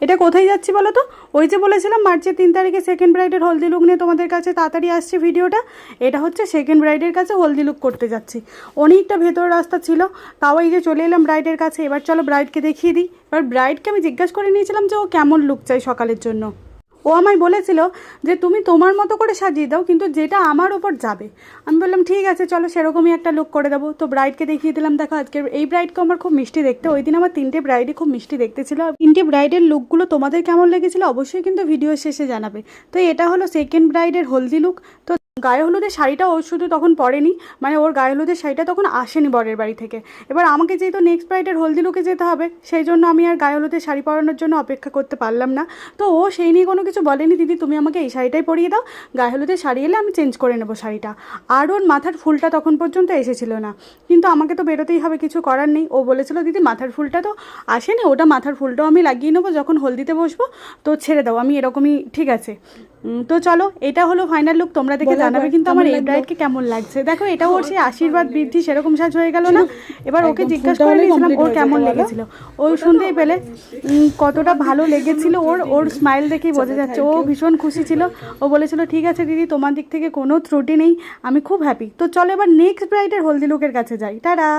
এটা কোথায় যাচ্ছি বলো তো? ওই যে বলেছিলাম মার্চের 3 তারিখে সেকেন্ড ব্রাইডের হলদি লুক নিয়ে তোমাদের কাছে তাড়াতাড়ি আসছে ভিডিওটা। এটা হচ্ছে সেকেন্ড ব্রাইডের কাছে হলদি লুক করতে যাচ্ছি। অনেকটা ভেতর রাস্তা ছিল, তাও এই যে চলে এলাম ব্রাইডের কাছে। এবার চলো ব্রাইডকে দেখিয়ে দিই। এবার ব্রাইডকে আমি জিজ্ঞাসা করে নিয়েছিলাম যে ও কেমন লুক চাই সকালের জন্য। ও আমায় বলেছিল যে তুমি তোমার মতো করে সাজিয়ে দাও, কিন্তু যেটা আমার ওপর যাবে। আমি বললাম ঠিক আছে চলো সেরকমই একটা লুক করে দেবো। তো ব্রাইডকে দেখিয়ে দিলাম। দেখো আজকের এই ব্রাইডকে আমার খুব মিষ্টি দেখতে। ওই দিন আমার 3টে ব্রাইডই খুব মিষ্টি দেখতে ছিল। 3টে ব্রাইডের লুকগুলো তোমাদের কেমন লেগেছিলো অবশ্যই কিন্তু ভিডিও শেষে জানাবে। তো এটা হলো সেকেন্ড ব্রাইডের হলদি লুক। তো গায়ে হলুদের শাড়িটা ও শুধু তখন পরেনি, মানে ওর গায়ে হলুদের শাড়িটা তখন আসেনি বরের বাড়ি থেকে। এবার আমাকে যেহেতু নেক্সট ব্রাইডের হলদি লুকে যেতে হবে, সেই জন্য আমি আর গায়ে হলুদের শাড়ি পরানোর জন্য অপেক্ষা করতে পারলাম না। তো ও সেই নিয়ে কোনো কিছু বলেনি, দিদি তুমি আমাকে এই শাড়িটাই পরিয়ে দাও, গায়ে হলুদের শাড়ি এলে আমি চেঞ্জ করে নেবো শাড়িটা। আর ওর মাথার ফুলটা তখন পর্যন্ত এসেছিল না, কিন্তু আমাকে তো বেরোতেই হবে, কিছু করার নেই। ও বলেছিল দিদি মাথার ফুলটা তো আসেনি, ওটা মাথার ফুলটাও আমি লাগিয়ে নেবো যখন হলদিতে বসবো, তো ছেড়ে দাও, আমি এরকমই ঠিক আছে। তো চলো এটা হলো ফাইনাল লুক। তোমরা দেখে জানাবে কিন্তু আমার এই ব্রাইডকে কেমন লাগছে। দেখো এটা ওর সেই আশীর্বাদ বৃদ্ধি সেরকম সাজ হয়ে গেল না। এবার ওকে জিজ্ঞাসা করে নিয়েছিলাম ওর কেমন লেগেছিল। ও শুনতেই পেলে কতটা ভালো লেগেছিল ওর। ওর স্মাইল দেখেই বোঝা যাচ্ছে ও ভীষণ খুশি ছিল। ও বলেছিল ঠিক আছে দিদি তোমার দিক থেকে কোনো ত্রুটি নেই, আমি খুব হ্যাপি। তো চলো এবার নেক্সট ব্রাইডের হলদি লুকের কাছে যাই। টাটা।